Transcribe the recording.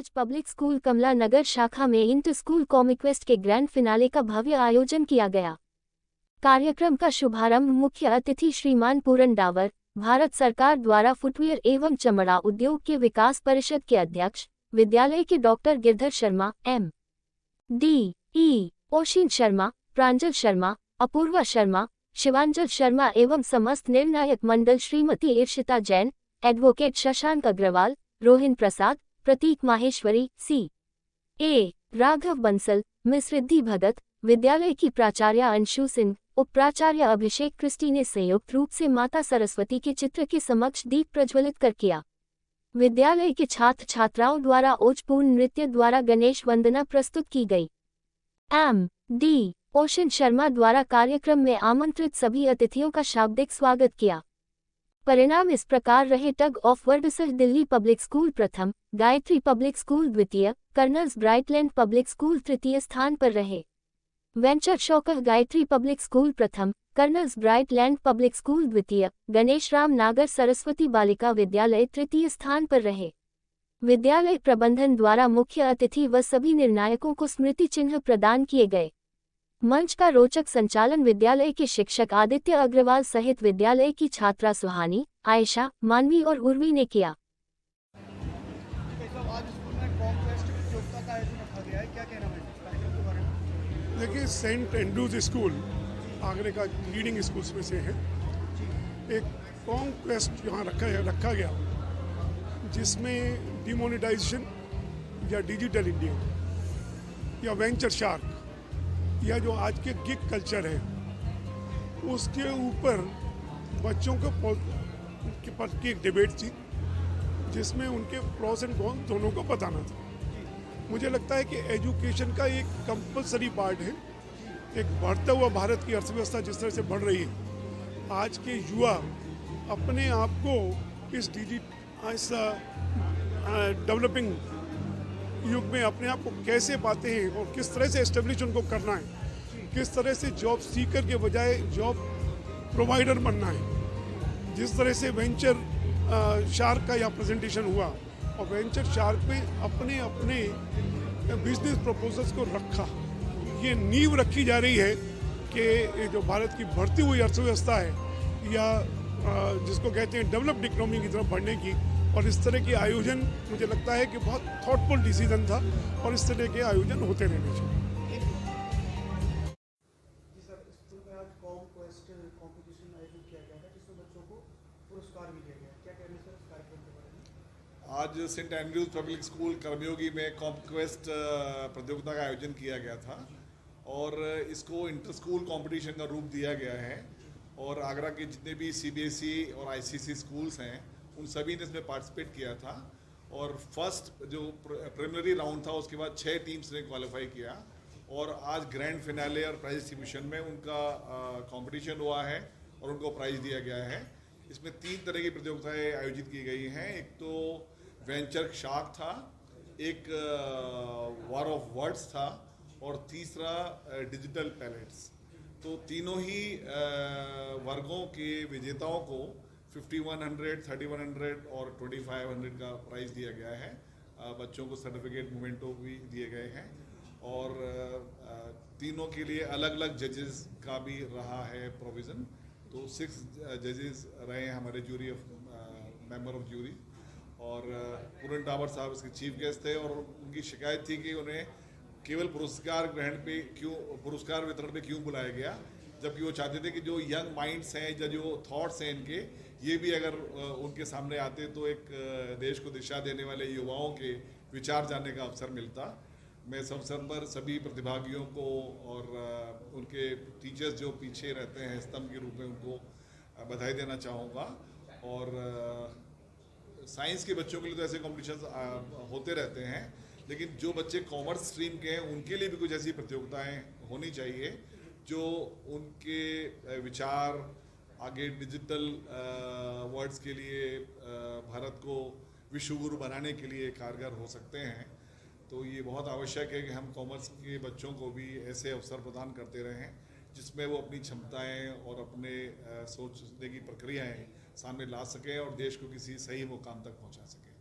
आज public school कमला नगर शाखा में इंटर स्कूल कॉमिक्वेस्ट के ग्रैंड फिनाले का भव्य आयोजन किया गया। कार्यक्रम का शुभारंभ मुख्य अतिथि श्रीमान पूरन डावर, भारत सरकार द्वारा फुटवियर एवं चमड़ा उद्योग के विकास परिषद के अध्यक्ष, विद्यालय के डॉक्टर गिरधर शर्मा, M.D.E. ओशिन शर्मा, प्रांजल शर्मा, अपूर्वा शर्मा, शिवांजल शर्मा एवं समस्त निर्णायक मंडल Shrimati Irshita Jain, advocate Shashank Agarwal, Rohin Prasad, Pratik Maheshwari, C.A. Raghav Bansal, miss Riddhi Bhagat, विद्यालय की प्राचार्य अंशु सिंह, उप प्राचार्य अभिषेक क्रिस्टी ने संयुक्त रूप से माता सरस्वती के चित्र के समक्ष दीप प्रज्वलित कर किया। विद्यालय के छात्र छात्राओं द्वारा ओजपूर्ण नृत्य द्वारा गणेश वंदना प्रस्तुत की गई। M.D. ओशिन शर्मा द्वारा कार्यक्रम में आमंत्रित सभी अतिथियों का शाब्दिक स्वागत किया। परिणाम इस प्रकार रहे। टग ऑफ वर्डसह दिल्ली पब्लिक स्कूल प्रथम, गायत्री पब्लिक स्कूल द्वितीय, कर्नल्स ब्राइटलैंड पब्लिक स्कूल तृतीय स्थान पर रहे। वेंचर शौकह गायत्री पब्लिक स्कूल प्रथम, कर्नल्स ब्राइटलैंड पब्लिक स्कूल द्वितीय, गणेश राम नागर सरस्वती बालिका विद्यालय तृतीय स्थान पर रहे। विद्यालय प्रबंधन द्वारा मुख्य अतिथि व सभी निर्णायकों को स्मृति चिन्ह प्रदान किए गए। मंच का रोचक संचालन विद्यालय के शिक्षक आदित्य अग्रवाल सहित विद्यालय की छात्रा सुहानी, आयशा, मानवी और उर्वी ने किया। देखिए, सेंट एंड्रूज स्कूल आगरे का लीडिंग स्कूल्स में से है। एक कॉन्क्वेस्ट यहाँ रखा गया जिसमें डिमोनेटाइजेशन या डिजिटल इंडिया या वेंचर शार्क या जो आज के गिग कल्चर है उसके ऊपर बच्चों के पास की एक डिबेट थी जिसमें उनके प्रोस एंड कॉन्स दोनों को बताना था। मुझे लगता है कि एजुकेशन का एक कंपलसरी पार्ट है। एक बढ़ता हुआ भारत की अर्थव्यवस्था जिस तरह से बढ़ रही है, आज के युवा अपने आप को इस डेवलपिंग युग में अपने आप को कैसे पाते हैं और किस तरह से एस्टेब्लिश उनको करना है, किस तरह से जॉब सीकर के बजाय जॉब प्रोवाइडर बनना है। जिस तरह से वेंचर शार्क का यह प्रेजेंटेशन हुआ और वेंचर शार्क में अपने अपने बिजनेस प्रपोजल्स को रखा, ये नींव रखी जा रही है कि जो भारत की बढ़ती हुई अर्थव्यवस्था है या जिसको कहते हैं डेवलप्ड इकोनॉमी की तरफ बढ़ने की। और इस तरह के आयोजन मुझे लगता है कि बहुत थॉटफुल डिसीजन था और इस तरह के आयोजन होते रहने चाहिए। आज सेंट एंड्रूज पब्लिक स्कूल कर्मयोगी में कॉम्क्वेस्ट प्रतियोगिता का आयोजन किया गया था और इसको इंटर स्कूल कंपटीशन का रूप दिया गया है और आगरा के जितने भी CBSE और ICC स्कूल्स हैं उन सभी ने इसमें पार्टिसिपेट किया था। और फर्स्ट जो प्रीलिमिनरी राउंड था उसके बाद 6 टीम्स ने क्वालिफाई किया और आज ग्रैंड फिनाले और प्राइज डिस्ट्रीब्यूशन में उनका कंपटीशन हुआ है और उनको प्राइज दिया गया है। इसमें 3 तरह की प्रतियोगिताएं आयोजित की गई हैं। एक तो वेंचर शार्क था, एक वॉर ऑफ वर्ड्स था और तीसरा डिजिटल पैलेट्स। तो तीनों ही वर्गों के विजेताओं को 5100, 3100 और 2500 का प्राइज दिया गया है। बच्चों को सर्टिफिकेट मोमेंटो भी दिए गए हैं और तीनों के लिए अलग अलग जजेस का भी रहा है प्रोविज़न। तो 6 जजेस रहे हैं हमारे jury of member of jury और पूरन डावर साहब इसके चीफ गेस्ट थे और उनकी शिकायत थी कि उन्हें केवल पुरस्कार वितरण पे क्यों बुलाया गया, जबकि वो चाहते थे कि जो यंग माइंड्स हैं या जो थॉट्स हैं इनके, ये भी अगर उनके सामने आते तो एक देश को दिशा देने वाले युवाओं के विचार जानने का अवसर मिलता। मैं इस अवसर पर सभी प्रतिभागियों को और उनके टीचर्स जो पीछे रहते हैं स्तंभ के रूप में उनको बधाई देना चाहूँगा। और साइंस के बच्चों के लिए तो ऐसे कॉम्पिटिशन्स होते रहते हैं, लेकिन जो बच्चे कॉमर्स स्ट्रीम के हैं उनके लिए भी कुछ ऐसी प्रतियोगिताएं होनी चाहिए जो उनके विचार आगे डिजिटल वर्ड्स के लिए भारत को विश्वगुरु बनाने के लिए कारगर हो सकते हैं। तो ये बहुत आवश्यक है कि हम कॉमर्स के बच्चों को भी ऐसे अवसर प्रदान करते रहें जिसमें वो अपनी क्षमताएं और अपने सोचने की प्रक्रियाएं सामने ला सकें और देश को किसी सही मुकाम तक पहुंचा सकें।